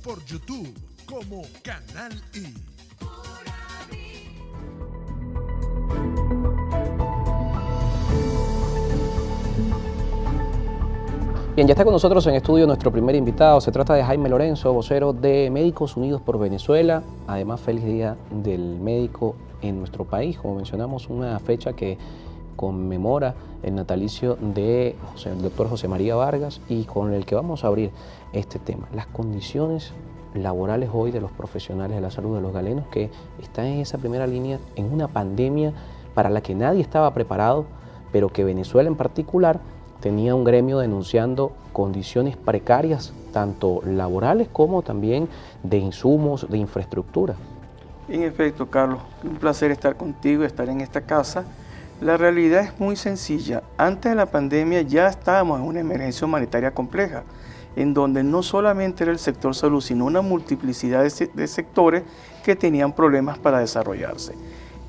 por YouTube como Canal I. Bien, ya está con nosotros en estudio nuestro primer invitado. Se trata de Jaime Lorenzo, vocero de Médicos Unidos por Venezuela. Además, feliz Día del Médico en nuestro país. Como mencionamos, una fecha que conmemora el natalicio del doctor José María Vargas y con el que vamos a abrir este tema. Las condiciones laborales hoy de los profesionales de la salud, de los galenos, que están en esa primera línea en una pandemia para la que nadie estaba preparado, pero que Venezuela en particular tenía un gremio denunciando condiciones precarias, tanto laborales como también de insumos, de infraestructura. En efecto, Carlos, un placer estar contigo, estar en esta casa. La realidad es muy sencilla. Antes de la pandemia ya estábamos en una emergencia humanitaria compleja, en donde no solamente era el sector salud, sino una multiplicidad de sectores que tenían problemas para desarrollarse.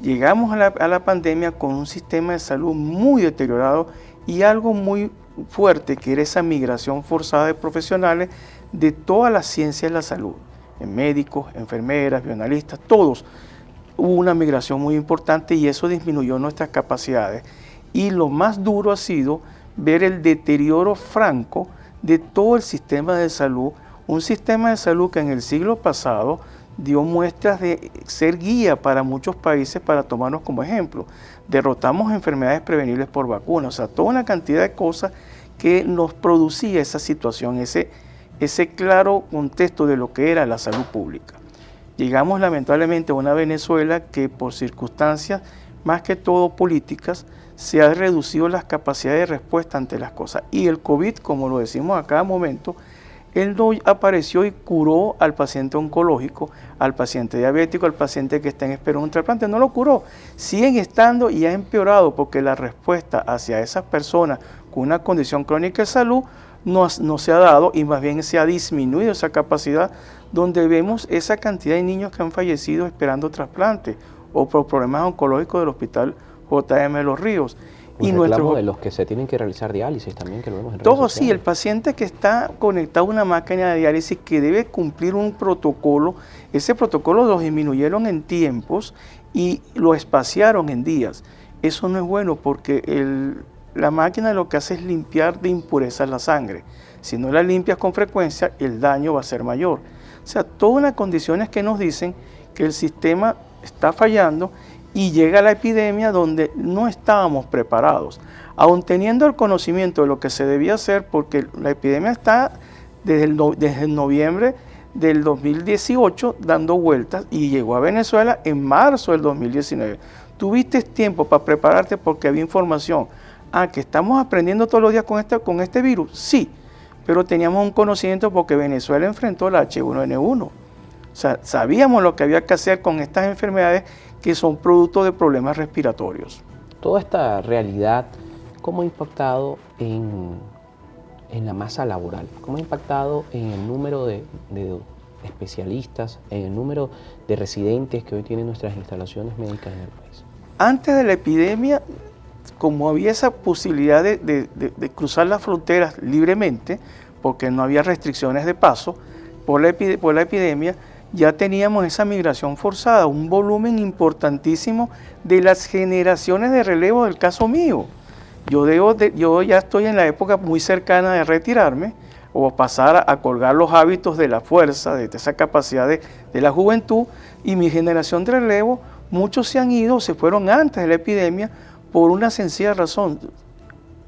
Llegamos a la pandemia con un sistema de salud muy deteriorado y algo muy fuerte, que era esa migración forzada de profesionales de todas las ciencias de la salud, médicos, enfermeras, bioanalistas, todos. Hubo una migración muy importante y eso disminuyó nuestras capacidades. Y lo más duro ha sido ver el deterioro franco de todo el sistema de salud, un sistema de salud que en el siglo pasado dio muestras de ser guía para muchos países para tomarnos como ejemplo. Derrotamos enfermedades prevenibles por vacunas, o sea, toda una cantidad de cosas que nos producía esa situación, ese claro contexto de lo que era la salud pública. Llegamos lamentablemente a una Venezuela que por circunstancias, más que todo políticas, se ha reducido las capacidades de respuesta ante las cosas. Y el COVID, como lo decimos a cada momento, él no apareció y curó al paciente oncológico, al paciente diabético, al paciente que está en espera de un trasplante, no lo curó. Siguen estando y ha empeorado porque la respuesta hacia esas personas con una condición crónica de salud no se ha dado y más bien se ha disminuido esa capacidad, donde vemos esa cantidad de niños que han fallecido esperando trasplante o por problemas oncológicos del hospital J.M. Los Ríos. Y reclamo de los que se tienen que realizar diálisis también, que lo vemos en redes sociales. Sí, el paciente que está conectado a una máquina de diálisis que debe cumplir un protocolo, ese protocolo lo disminuyeron en tiempos y lo espaciaron en días. Eso no es bueno porque la máquina lo que hace es limpiar de impurezas la sangre. Si no la limpias con frecuencia, el daño va a ser mayor. O sea, todas unas condiciones que nos dicen que el sistema está fallando y llega la epidemia donde no estábamos preparados, aun teniendo el conocimiento de lo que se debía hacer, porque la epidemia está desde el noviembre del 2018 dando vueltas y llegó a Venezuela en marzo del 2019. Tuviste tiempo para prepararte porque había información. Que estamos aprendiendo todos los días con este virus, sí, pero teníamos un conocimiento porque Venezuela enfrentó el H1N1. O sea, sabíamos lo que había que hacer con estas enfermedades que son producto de problemas respiratorios. Toda esta realidad, ¿cómo ha impactado en la masa laboral? ¿Cómo ha impactado en el número de especialistas, en el número de residentes que hoy tienen nuestras instalaciones médicas en el país? Antes de la epidemia, como había esa posibilidad de cruzar las fronteras libremente, porque no había restricciones de paso por la epidemia, ya teníamos esa migración forzada, un volumen importantísimo de las generaciones de relevo del caso mío. Yo ya estoy en la época muy cercana de retirarme o pasar a colgar los hábitos de la fuerza, de esa capacidad de la juventud, y mi generación de relevo, muchos se han ido, se fueron antes de la epidemia por una sencilla razón.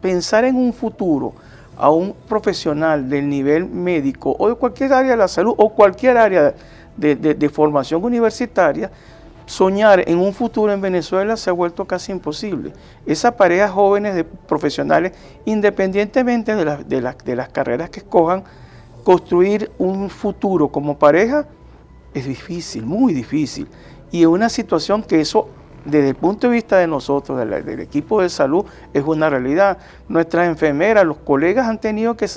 Pensar en un futuro a un profesional del nivel médico o de cualquier área de la salud o cualquier área de formación universitaria, soñar en un futuro en Venezuela se ha vuelto casi imposible. Esas parejas jóvenes de profesionales, independientemente de las carreras que escojan, construir un futuro como pareja es difícil, muy difícil. Y es una situación que eso, desde el punto de vista de nosotros, del equipo de salud, es una realidad. Nuestras enfermeras, los colegas han tenido que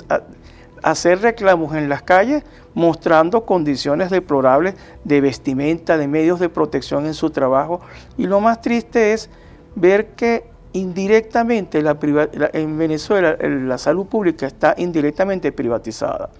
hacer reclamos en las calles mostrando condiciones deplorables de vestimenta, de medios de protección en su trabajo. Y lo más triste es ver que indirectamente en Venezuela la salud pública está indirectamente privatizada.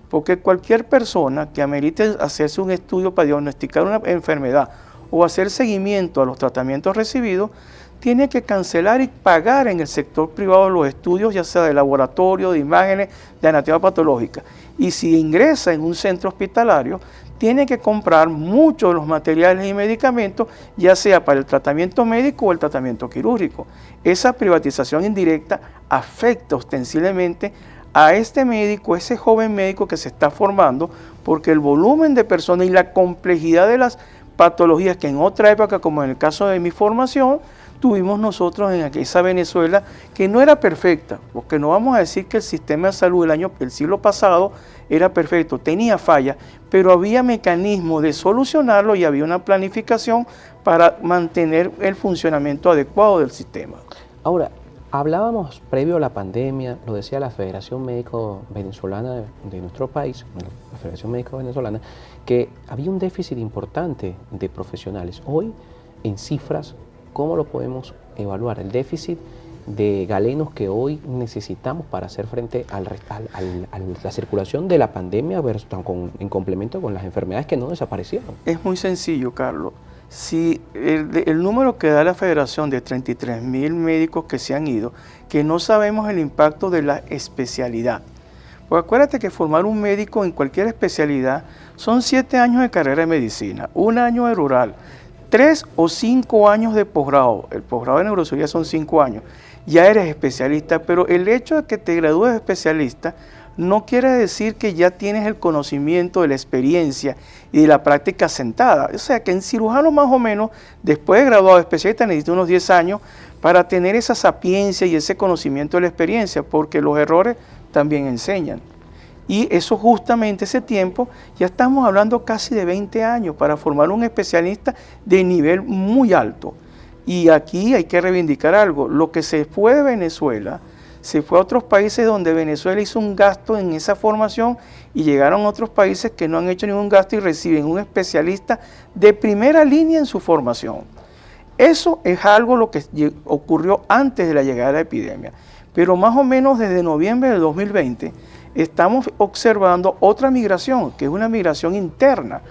porque cualquier persona que amerite hacerse un estudio para diagnosticar una enfermedad o hacer seguimiento a los tratamientos recibidos, tiene que cancelar y pagar en el sector privado los estudios, ya sea de laboratorio, de imágenes, de anatomía patológica. Y si ingresa en un centro hospitalario, tiene que comprar muchos de los materiales y medicamentos, ya sea para el tratamiento médico o el tratamiento quirúrgico. Esa privatización indirecta afecta ostensiblemente a este médico, ese joven médico que se está formando, porque el volumen de personas y la complejidad de las patologías que en otra época, como en el caso de mi formación, tuvimos nosotros en esa Venezuela que no era perfecta, porque no vamos a decir que el sistema de salud el siglo pasado era perfecto, tenía fallas, pero había mecanismos de solucionarlo y había una planificación para mantener el funcionamiento adecuado del sistema. Ahora, hablábamos previo a la pandemia, lo decía la Federación Médico Venezolana de nuestro país, la Federación Médico Venezolana, que había un déficit importante de profesionales. Hoy, en cifras, ¿cómo lo podemos evaluar? El déficit de galenos que hoy necesitamos para hacer frente a la circulación de la pandemia en complemento con las enfermedades que no desaparecieron. Es muy sencillo, Carlos. Si el número que da la Federación de 33.000 médicos que se han ido, que no sabemos el impacto de la especialidad. Pues acuérdate que formar un médico en cualquier especialidad son 7 años de carrera de medicina, 1 año de rural, 3 o 5 años de posgrado. El posgrado de neurocirugía son 5 años. Ya eres especialista, pero el hecho de que te gradúes de especialista no quiere decir que ya tienes el conocimiento de la experiencia y de la práctica sentada. O sea, que en cirujano más o menos, después de graduado de especialista, necesita unos 10 años para tener esa sapiencia y ese conocimiento de la experiencia, porque los errores también enseñan. Y eso justamente, ese tiempo, ya estamos hablando casi de 20 años para formar un especialista de nivel muy alto. Y aquí hay que reivindicar algo, lo que se fue de Venezuela, se fue a otros países donde Venezuela hizo un gasto en esa formación y llegaron a otros países que no han hecho ningún gasto y reciben un especialista de primera línea en su formación. Eso es algo lo que ocurrió antes de la llegada de la epidemia, pero más o menos desde noviembre de 2020 estamos observando otra migración, que es una migración interna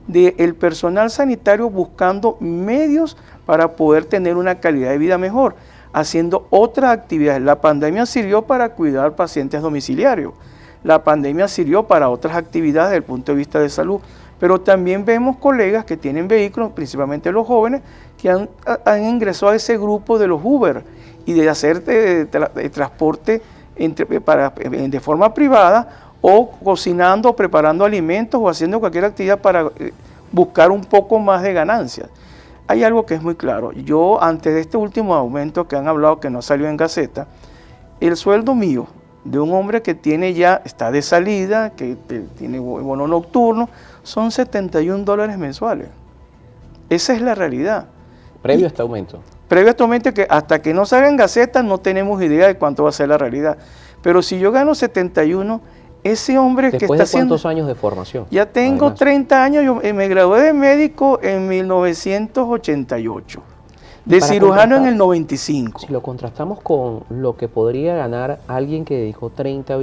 del personal sanitario buscando medios para poder tener una calidad de vida mejor, haciendo otras actividades. La pandemia sirvió para cuidar pacientes domiciliarios, la pandemia sirvió para otras actividades desde el punto de vista de salud, pero también vemos colegas que tienen vehículos, principalmente los jóvenes, que han ingresado a ese grupo de los Uber y de hacer de transporte de forma privada, o cocinando, o preparando alimentos, o haciendo cualquier actividad para buscar un poco más de ganancias. Hay algo que es muy claro. Yo, antes de este último aumento que han hablado, que no salió en Gaceta, el sueldo mío, de un hombre que está de salida, que tiene bono nocturno, son $71 mensuales. Esa es la realidad. Previo a este aumento. Previo a este aumento, que hasta que no salga en Gaceta no tenemos idea de cuánto va a ser la realidad. Pero si yo gano 71, ese hombre que está haciendo... ¿Cuántos años de formación? Ya tengo 30 años, yo me gradué de médico en 1988, de cirujano en el 95. Si lo contrastamos con lo que podría ganar alguien que dedicó 30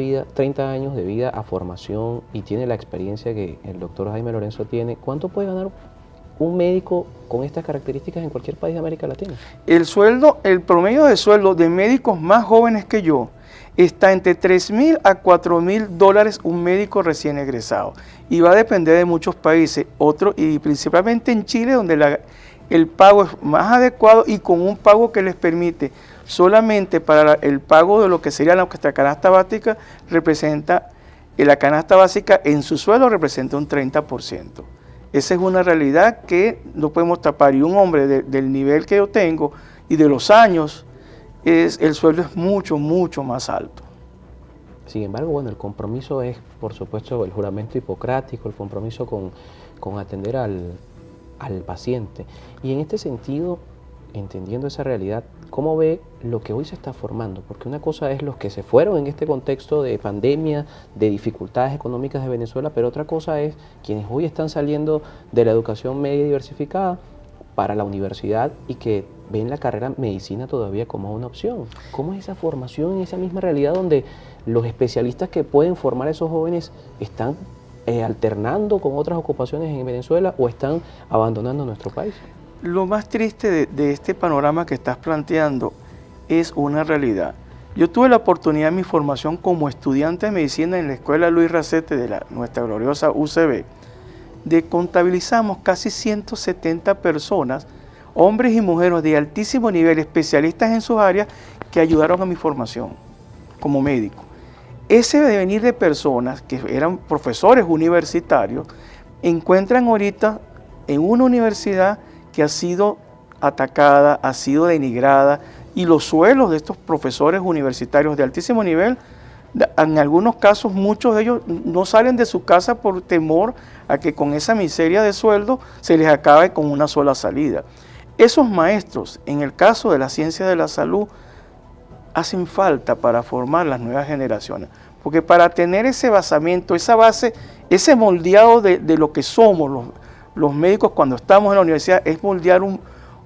años de vida a formación y tiene la experiencia que el doctor Jaime Lorenzo tiene, ¿cuánto puede ganar un médico con estas características en cualquier país de América Latina? El promedio de sueldo de médicos más jóvenes que yo está entre $3.000 a $4.000 un médico recién egresado. Y va a depender de muchos países, y principalmente en Chile, donde el pago es más adecuado y con un pago que les permite solamente para el pago de lo que sería nuestra canasta básica, la canasta básica en su sueldo representa un 30%. Esa es una realidad que no podemos tapar, y un hombre del nivel que yo tengo y de los años, el sueldo es mucho, mucho más alto. Sin embargo, bueno, el compromiso es, por supuesto, el juramento hipocrático, el compromiso con atender al paciente. Y en este sentido, entendiendo esa realidad, ¿cómo ve lo que hoy se está formando? Porque una cosa es los que se fueron en este contexto de pandemia, de dificultades económicas de Venezuela, pero otra cosa es quienes hoy están saliendo de la educación media diversificada, para la universidad y que ven la carrera medicina todavía como una opción. ¿Cómo es esa formación en esa misma realidad donde los especialistas que pueden formar a esos jóvenes están alternando con otras ocupaciones en Venezuela o están abandonando nuestro país? Lo más triste de este panorama que estás planteando es una realidad. Yo tuve la oportunidad en mi formación como estudiante de medicina en la escuela Luis Racete de nuestra gloriosa UCB, de contabilizamos casi 170 personas, hombres y mujeres de altísimo nivel, especialistas en sus áreas, que ayudaron a mi formación como médico. Ese devenir de personas que eran profesores universitarios, encuentran ahorita en una universidad que ha sido atacada, ha sido denigrada, y los sueldos de estos profesores universitarios de altísimo nivel, en algunos casos muchos de ellos no salen de su casa por temor a que con esa miseria de sueldo se les acabe con una sola salida. Esos maestros, en el caso de la ciencia de la salud, hacen falta para formar las nuevas generaciones, porque para tener ese basamiento, esa base, ese moldeado de lo que somos los médicos cuando estamos en la universidad, es moldear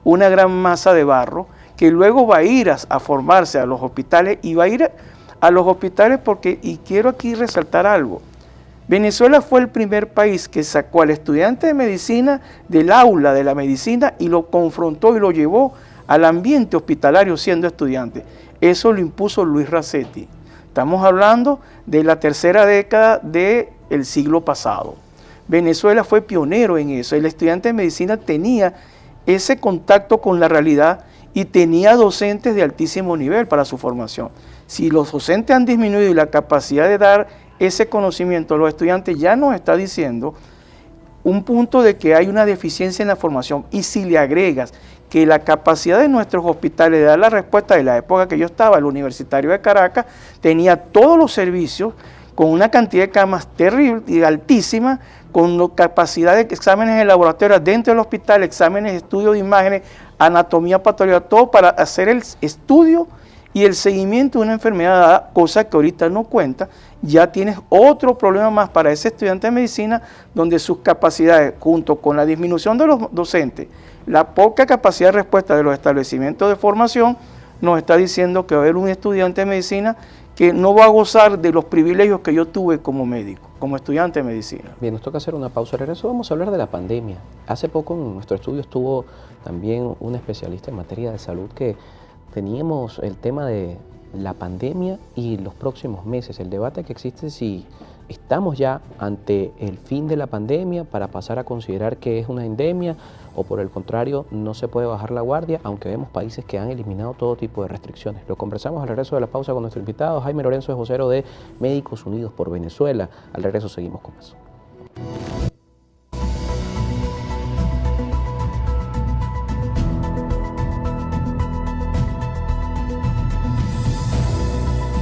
una gran masa de barro que luego va a ir a formarse a los hospitales, y va a ir a los hospitales porque, y quiero aquí resaltar algo, Venezuela fue el primer país que sacó al estudiante de medicina del aula de la medicina y lo confrontó y lo llevó al ambiente hospitalario siendo estudiante. Eso lo impuso Luis Racete. Estamos hablando de la tercera década del siglo pasado. Venezuela fue pionero en eso. El estudiante de medicina tenía ese contacto con la realidad y tenía docentes de altísimo nivel para su formación. Si los docentes han disminuido y la capacidad de dar ese conocimiento a los estudiantes, ya nos está diciendo un punto de que hay una deficiencia en la formación. Y si le agregas que la capacidad de nuestros hospitales de dar la respuesta de la época que yo estaba, el Universitario de Caracas, tenía todos los servicios con una cantidad de camas terrible y altísima, con capacidad de exámenes en laboratorio dentro del hospital, exámenes, estudios de imágenes, anatomía patológica, todo para hacer el estudio y el seguimiento de una enfermedad dada, cosa que ahorita no cuenta. Ya tienes otro problema más para ese estudiante de medicina, donde sus capacidades, junto con la disminución de los docentes, la poca capacidad de respuesta de los establecimientos de formación, nos está diciendo que va a haber un estudiante de medicina que no va a gozar de los privilegios que yo tuve como médico, como estudiante de medicina. Bien, nos toca hacer una pausa. Al regreso vamos a hablar de la pandemia. Hace poco en nuestro estudio estuvo también un especialista en materia de salud que teníamos el tema de la pandemia y los próximos meses, el debate que existe si estamos ya ante el fin de la pandemia para pasar a considerar que es una endemia o por el contrario no se puede bajar la guardia, aunque vemos países que han eliminado todo tipo de restricciones. Lo conversamos al regreso de la pausa con nuestro invitado. Jaime Lorenzo es vocero de Médicos Unidos por Venezuela. Al regreso seguimos con eso.